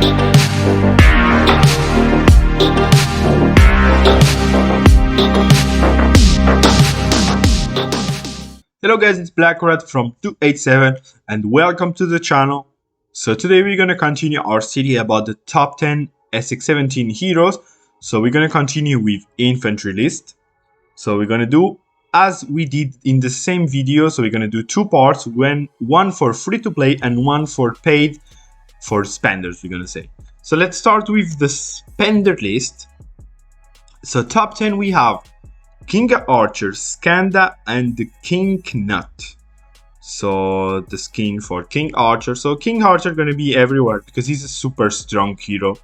Hello guys, it's Blackrat from 287 and welcome to the channel. So today we're going to continue our series about the top 10 Sx17 heroes. So we're going to continue with infantry list. So we're going to do as we did in the same video. So we're going to do two parts, one for free to play and one for paid for spenders, we're going to say. So let's start with the spender list. So top 10 we have King Archer, Skanda, and the King Nut. So the skin for King Archer. So King Archer gonna be everywhere because he's a super strong hero.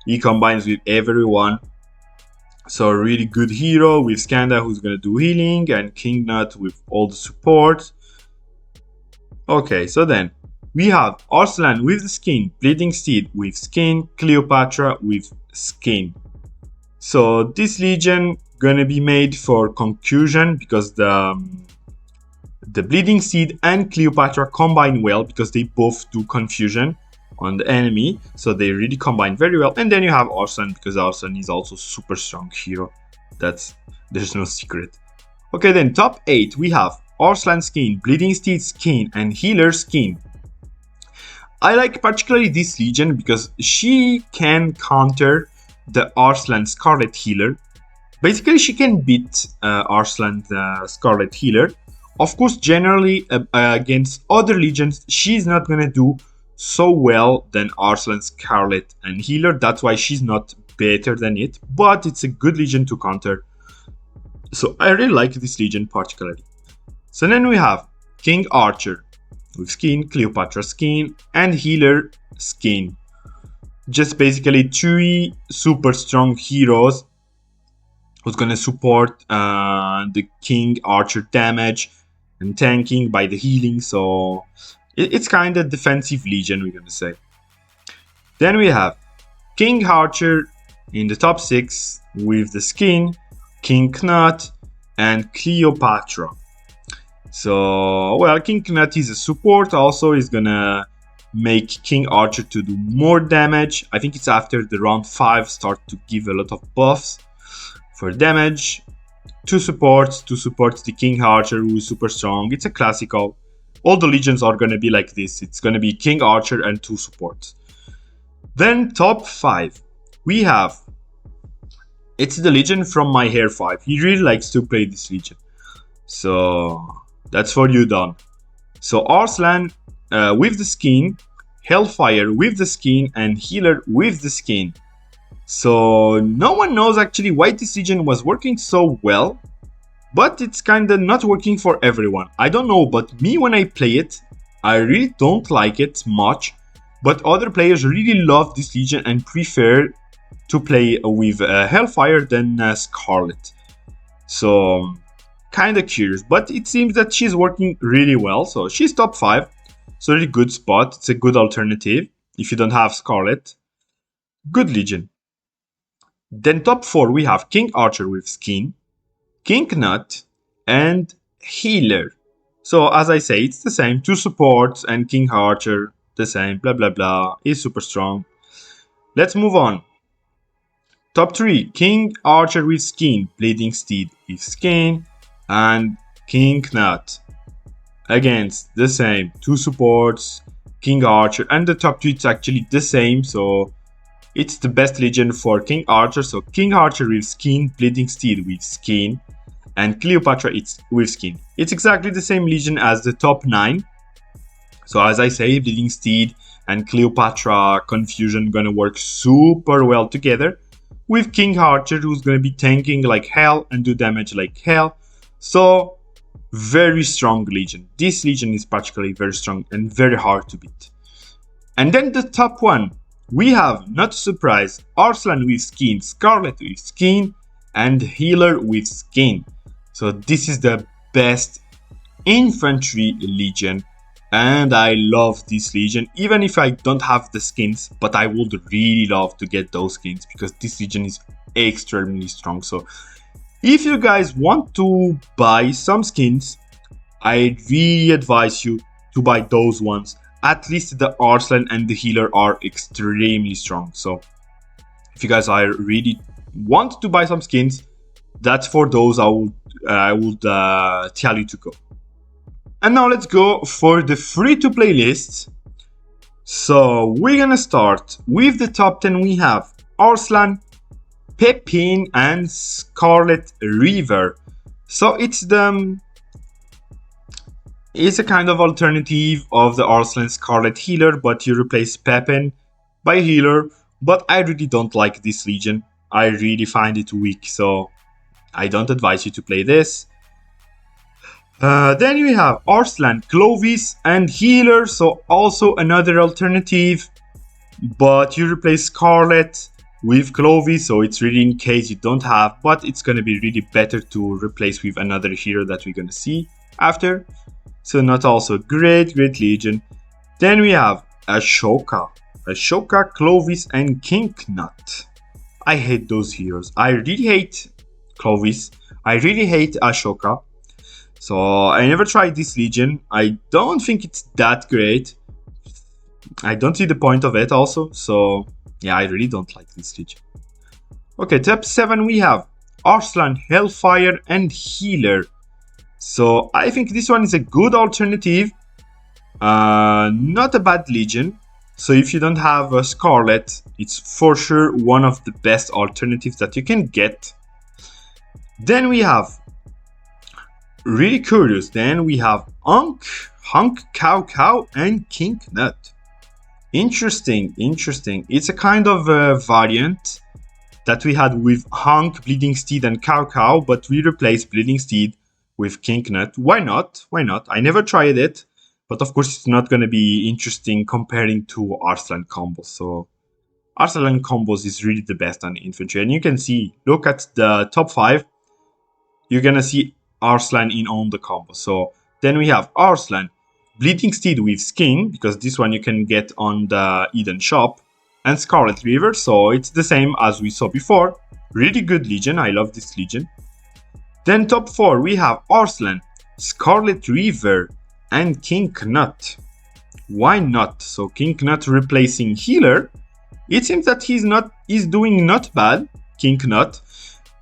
He combines with everyone. So a really good hero with Skanda who's gonna do healing and King Nut with all the support. Okay, so then we have Arslan with the skin, Bleeding Steed with skin, Cleopatra with skin. So this legion gonna be made for confusion because the Bleeding Steed and Cleopatra combine well because they both do confusion on the enemy, so they really combine very well. And then you have Arslan because Arslan is also super strong hero. There's no secret. Okay, then top 8 we have Arslan skin, Bleeding Steed skin, and Healer skin. I like particularly this legion because she can counter the Arslan Scarlet Healer. Basically, she can beat Arslan the Scarlet Healer. Of course, generally against other legions, she's not gonna do so well than Arslan Scarlet and Healer. That's why she's not better than it, but it's a good legion to counter. So I really like this legion particularly. So then we have King Archer with skin, Cleopatra skin, and Healer skin. Just basically 3 super strong heroes who's gonna support the King Archer damage and tanking by the healing, so it's kind of defensive legion, we're gonna say. Then we have King Archer in the top 6 with the skin, King Nut, and Cleopatra. So, well, King Nut is a support, also is gonna make King Archer to do more damage. I think it's after the round 5 start to give a lot of buffs for damage. 2 supports to support the King Archer who is super strong. It's a classical. All the legions are gonna be like this. It's gonna be King Archer and 2 supports. Then top 5 we have, it's the legion from my hair 5. He really likes to play this legion, so that's for you, Don. So Arslan with the skin, Hellfire with the skin, and Healer with the skin. So no one knows actually why this legion was working so well, but it's kinda not working for everyone. I don't know, but me when I play it, I really don't like it much, but other players really love this legion and prefer to play with Hellfire than Scarlet. So kinda curious, but it seems that she's working really well. So she's top 5, so really good spot. It's a good alternative if you don't have Scarlet. Good legion. Then top 4 we have King Archer with skin, King Nut, and Healer. So as I say, it's the same, 2 supports and King Archer, the same, blah blah blah, is super strong. Let's move on. Top 3, King Archer with skin, Bleeding Steed with skin, and King Nut. Against the same, 2 supports, King Archer, and the top 2 it's actually the same, so it's the best legion for King Archer. So King Archer with skin, Bleeding Steed with skin, and Cleopatra it's with skin. It's exactly the same legion as the top 9. So as I say, Bleeding Steed and Cleopatra confusion gonna work super well together with King Archer who's gonna be tanking like hell and do damage like hell. So very strong legion. This legion is particularly very strong and very hard to beat. And then the top 1. We have, not a surprise, Arslan with skin, Scarlet with skin, and Healer with skin. So this is the best infantry legion, and I love this legion, even if I don't have the skins, but I would really love to get those skins because this legion is extremely strong. So if you guys want to buy some skins, I really advise you to buy those ones. at least the Arslan and the healer are extremely strong. So if you guys are really want to buy some skins, that's for those I would tell you to go. And now let's go for the free-to-play list. So we're gonna start with the top 10. We have Arslan, Pepin, and Scarlet Reaver. So it's a kind of alternative of the Arslan Scarlet healer, but you replace Pepin by healer. But I really don't like this legion. I really find it weak, so I don't advise you to play this. Then we have Arslan, Clovis, and healer, so also another alternative, but you replace Scarlet with Clovis, so it's really in case you don't have, but it's gonna be really better to replace with another hero that we're gonna see after. So not also great legion. Then we have Ashoka, Clovis, and Kinknut. I hate those heroes. I really hate Clovis. I really hate Ashoka. So I never tried this legion. I don't think it's that great. I don't see the point of it also. So yeah, I really don't like this legion. Okay, top 7 we have Arslan, Hellfire, and healer. So I think this one is a good alternative. Not a bad legion. So if you don't have a Scarlet, it's for sure one of the best alternatives that you can get. Then we have really curious. Then we have Hunk, Cow, and Kinknut. Interesting. It's a kind of a variant that we had with Hunk, Bleeding Steed, and Cow, but we replaced Bleeding Steed with Kinknut. Why not? I never tried it, but of course it's not going to be interesting comparing to Arslan combos. So Arslan combos is really the best on infantry, and you can see, look at the top 5, you're going to see Arslan in on the combo. So then we have Arslan, Bleeding Steed with skin, because this one you can get on the Eden shop, and Scarlet Reaver, so it's the same as we saw before. Really good legion, I love this legion. Then top 4 we have Arslan, Scarlet Reaver, and Kinknut. Why not? So Kinknut replacing healer. It seems that he's doing not bad, Kinknut.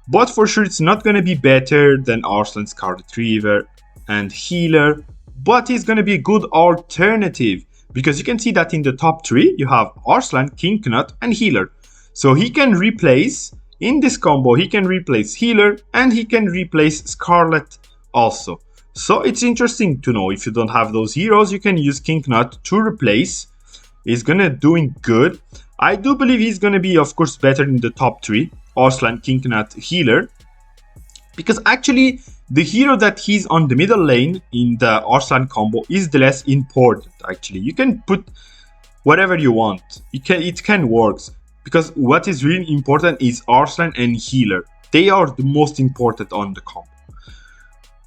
But for sure it's not going to be better than Arslan, Scarlet Reaver, and healer. But it's going to be a good alternative. Because you can see that in the top 3 you have Arslan, Kinknut, and healer. So he can replace, in this combo, he can replace healer and he can replace Scarlet also. So it's interesting to know, if you don't have those heroes, you can use Kinknut to replace. He's going to doing good. I do believe he's going to be, of course, better in the top 3. Arslan, Kinknut, healer, because actually the hero that he's on the middle lane in the Arslan combo is the less important. Actually, you can put whatever you want, it can work, because what is really important is Arslan and healer. They are the most important on the combo.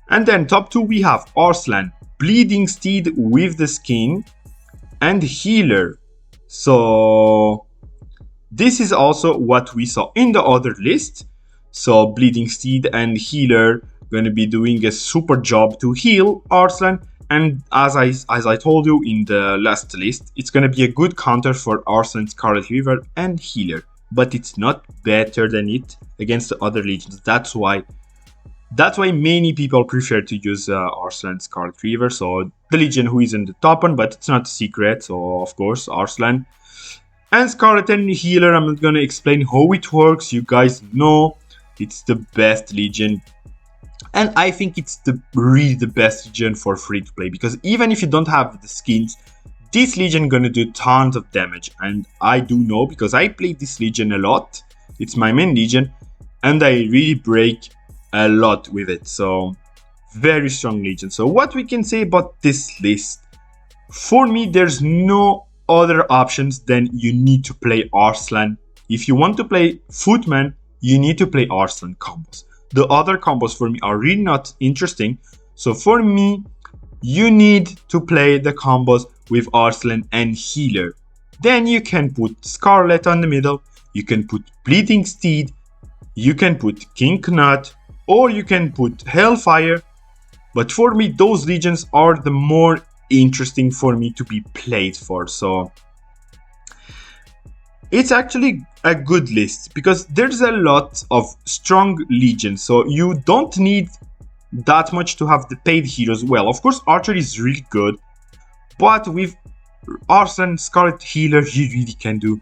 And then top 2 we have Arslan, Bleeding Steed with the skin, and healer. So this is also what we saw in the other list. So Bleeding Steed and healer going to be doing a super job to heal Arslan, and as I told you in the last list, it's going to be a good counter for Arslan, Scarlet Reaver, and healer, but it's not better than it against the other legions. That's why many people prefer to use Arslan, Scarlet Reaver. So the legion who is in the top 1, but it's not a secret. So of course Arslan and Scarlet and healer. I'm not gonna explain how it works. You guys know it's the best legion, and I think it's really the best legion for free to play, because even if you don't have the skins, this legion gonna do tons of damage. And I do know, because I played this legion a lot. It's my main legion, and I really break a lot with it. So very strong legion. So what we can say about this list, for me there's no other options than you need to play Arslan. If you want to play Footman, you need to play Arslan combos. The other combos for me are really not interesting. So for me, you need to play the combos with Arslan and healer. Then you can put Scarlet on the middle, you can put Bleeding Steed, you can put Kinknut, or you can put Hellfire. But for me, those legions are the more interesting for me to be played for. So it's actually a good list because there's a lot of strong legions, so you don't need that much to have the paid heroes. Well, of course, archery is really good, but with Arson Scarlet Healer, you really can do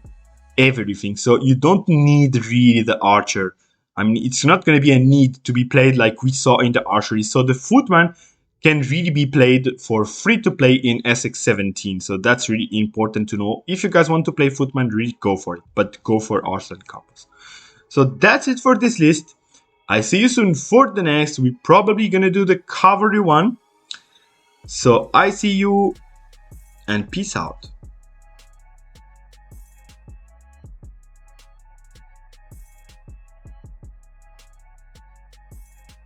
everything. So you don't need really the archer. I mean, it's not going to be a need to be played like we saw in the archery. So the footman can really be played for free to play in Sx17. So that's really important to know. If you guys want to play footman, really go for it, but go for Arson couples. So that's it for this list. I see you soon for the next. We're probably going to do the cavalry one. So I see you and peace out.